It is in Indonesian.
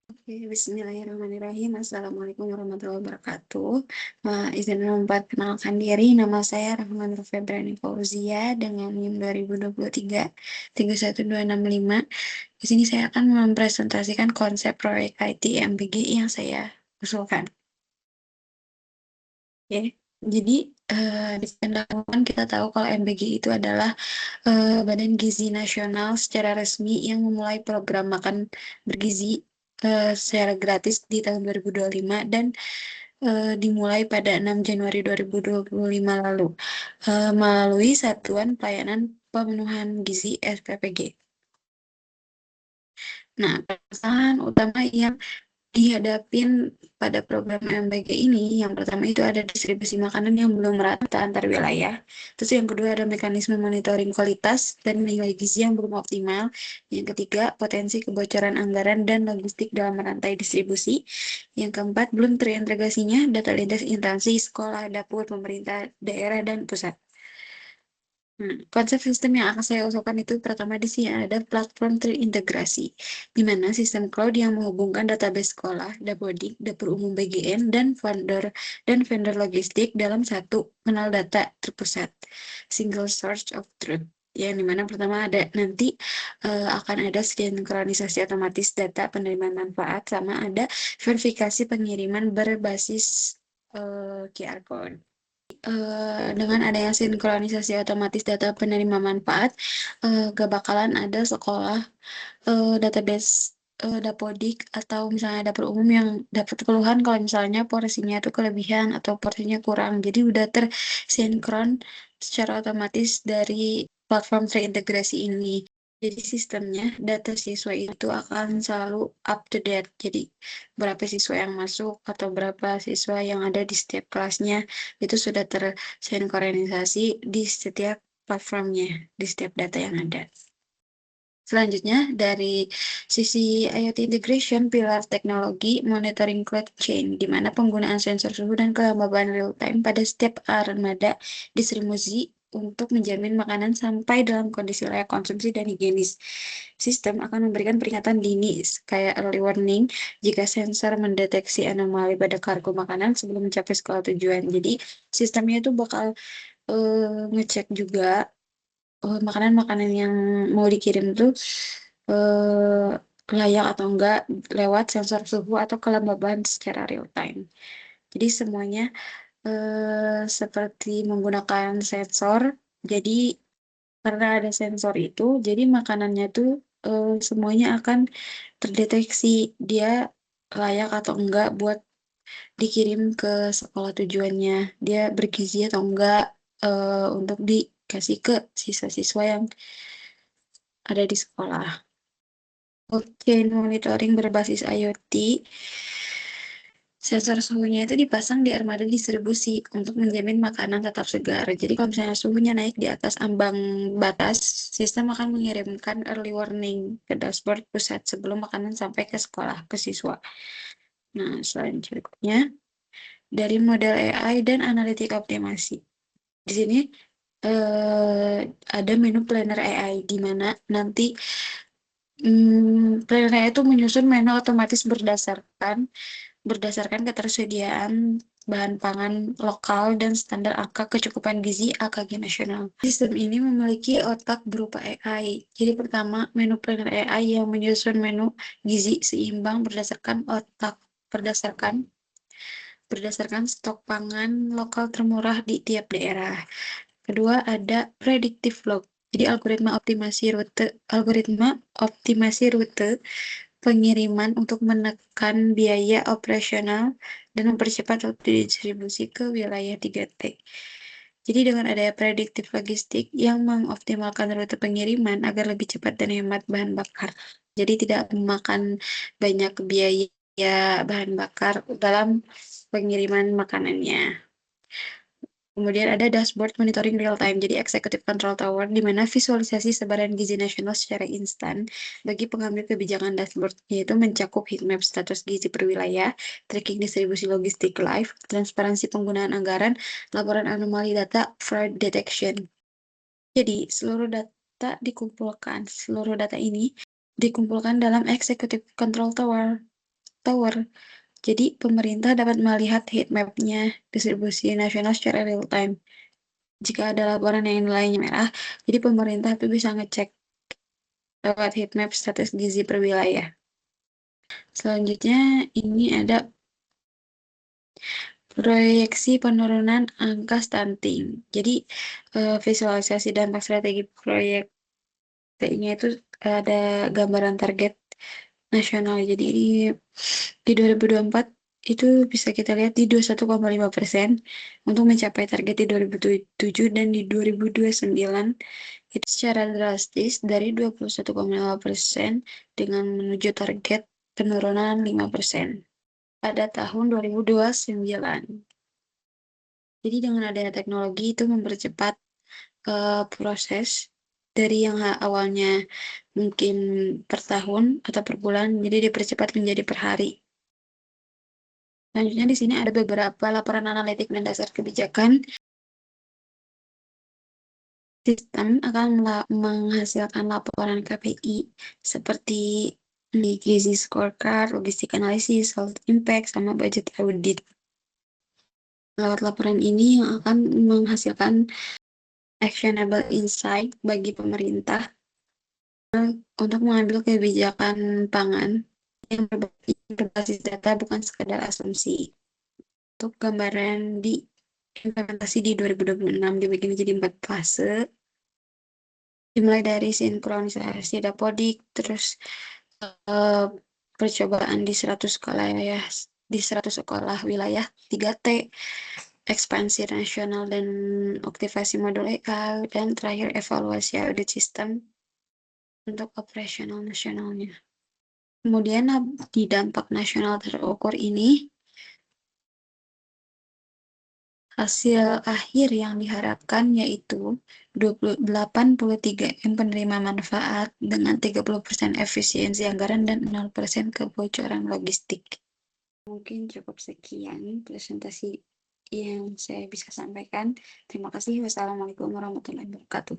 Oke, bismillahirrahmanirrahim. Assalamualaikum warahmatullahi wabarakatuh. Izin memperkenalkan diri, nama saya Rahman Febrani Fauzia dengan NIM 2023 31265. Di sini saya akan mempresentasikan konsep proyek IT MBG yang saya usulkan. Oke, jadi di pendahuluan kita tahu kalau MBG itu adalah Badan Gizi Nasional secara resmi yang memulai program makan bergizi secara gratis di tahun 2025 dan dimulai pada 6 Januari 2025 lalu melalui Satuan Pelayanan Pemenuhan Gizi SPPG. Nah, permasalahan utama yang dihadapin pada program MBG ini, yang pertama itu ada distribusi makanan yang belum merata antar wilayah. Terus yang kedua ada mekanisme monitoring kualitas dan nilai gizi yang belum optimal. Yang ketiga, potensi kebocoran anggaran dan logistik dalam rantai distribusi. Yang keempat, belum terintegrasinya data lintas instansi, sekolah, dapur, pemerintah, daerah, dan pusat. Konsep sistem yang akan saya usulkan itu pertama di sini ada platform terintegrasi, di mana sistem cloud yang menghubungkan database sekolah, Dapodik, dapur umum BGN, dan vendor logistik dalam satu kanal data terpusat, single source of truth. Yang dimana pertama ada nanti akan ada sinkronisasi otomatis data penerimaan manfaat sama ada verifikasi pengiriman berbasis QR code. Dengan adanya sinkronisasi otomatis data penerima manfaat, gak bakalan ada sekolah database Dapodik atau misalnya dapur umum yang dapat keluhan kalau misalnya porsinya itu kelebihan atau porsinya kurang. Jadi udah tersinkron secara otomatis dari platform terintegrasi ini. Jadi sistemnya data siswa itu akan selalu up to date. Jadi berapa siswa yang masuk atau berapa siswa yang ada di setiap kelasnya itu sudah tersinkronisasi di setiap platformnya, di setiap data yang ada. Selanjutnya, dari sisi IoT integration, pilar teknologi monitoring cloud chain, di mana penggunaan sensor suhu dan kelembaban real-time pada setiap armada distribusi untuk menjamin makanan sampai dalam kondisi layak konsumsi dan higienis. Sistem akan memberikan peringatan dini, kayak early warning, jika sensor mendeteksi anomali pada kargo makanan sebelum mencapai sekolah tujuan. Jadi, sistemnya itu bakal ngecek juga makanan-makanan yang mau dikirim tuh eh, layak atau enggak lewat sensor suhu atau kelembaban secara real time. Jadi semuanya seperti menggunakan sensor. Jadi karena ada sensor itu, jadi makanannya tuh semuanya akan terdeteksi dia layak atau enggak buat dikirim ke sekolah tujuannya. Dia bergizi atau enggak untuk dikasih ke siswa-siswa yang ada di sekolah. Oke, monitoring berbasis IoT. Sensor suhunya itu dipasang di armada distribusi untuk menjamin makanan tetap segar. Jadi kalau misalnya suhunya naik di atas ambang batas, sistem akan mengirimkan early warning ke dashboard pusat sebelum makanan sampai ke sekolah, ke siswa. Nah, selanjutnya dari model AI dan analitik optimasi. Di sini ada menu planner AI di mana nanti planner AI itu menyusun menu otomatis berdasarkan ketersediaan bahan pangan lokal dan standar angka kecukupan gizi AKG nasional. Sistem ini memiliki otak berupa AI. Jadi pertama, menu planner AI yang menyusun menu gizi seimbang berdasarkan berdasarkan stok pangan lokal termurah di tiap daerah. Kedua, ada predictive log. Jadi algoritma optimasi rute pengiriman untuk menekan biaya operasional dan mempercepat waktu distribusi ke wilayah 3T. Jadi dengan adanya prediktif logistik yang mengoptimalkan rute pengiriman agar lebih cepat dan hemat bahan bakar. Jadi tidak memakan banyak biaya bahan bakar dalam pengiriman makanannya. Kemudian ada dashboard monitoring real time, jadi executive control tower, di mana visualisasi sebaran gizi nasional secara instan bagi pengambil kebijakan dashboard, yaitu mencakup heatmap status gizi per wilayah, tracking distribusi logistik live, transparansi penggunaan anggaran, laporan anomali data, fraud detection. Jadi, seluruh data ini dikumpulkan dalam executive control tower. tower. Jadi pemerintah dapat melihat heat map-nya distribusi nasional secara real time. Jika ada laporan yang nilainya merah, jadi pemerintah itu bisa ngecek lewat heat map status gizi per wilayah. Selanjutnya ini ada proyeksi penurunan angka stunting. Jadi visualisasi dampak strategi proyeknya itu ada gambaran target nasional. Jadi di 2024 itu bisa kita lihat di 21,5% untuk mencapai target di 2007 dan di 2029 itu secara drastis dari 21,5% dengan menuju target penurunan 5% pada tahun 2029. Jadi dengan adanya teknologi itu mempercepat proses dari yang awalnya mungkin per tahun atau per bulan, jadi dipercepat menjadi per hari. Selanjutnya di sini ada beberapa laporan analitik dan dasar kebijakan. Sistem akan menghasilkan laporan KPI seperti gizi scorecard, logistik analisis, health impact, sama budget audit. Lewat laporan ini yang akan menghasilkan actionable insight bagi pemerintah untuk mengambil kebijakan pangan yang berbasis data, bukan sekadar asumsi. Untuk gambaran di implementasi di 2026 dibagi menjadi 4 fase, dimulai dari sinkronisasi dapodik, terus percobaan di 100 sekolah wilayah 3T, ekspansi nasional dan aktivasi modul EK, dan terakhir evaluasi audit sistem untuk operasional nasionalnya. Kemudian di dampak nasional terukur ini, hasil akhir yang diharapkan yaitu 83 M penerima manfaat dengan 30% efisiensi anggaran dan 0% kebocoran logistik. Mungkin cukup sekian presentasi yang saya bisa sampaikan. Terima kasih. Wassalamualaikum warahmatullahi wabarakatuh.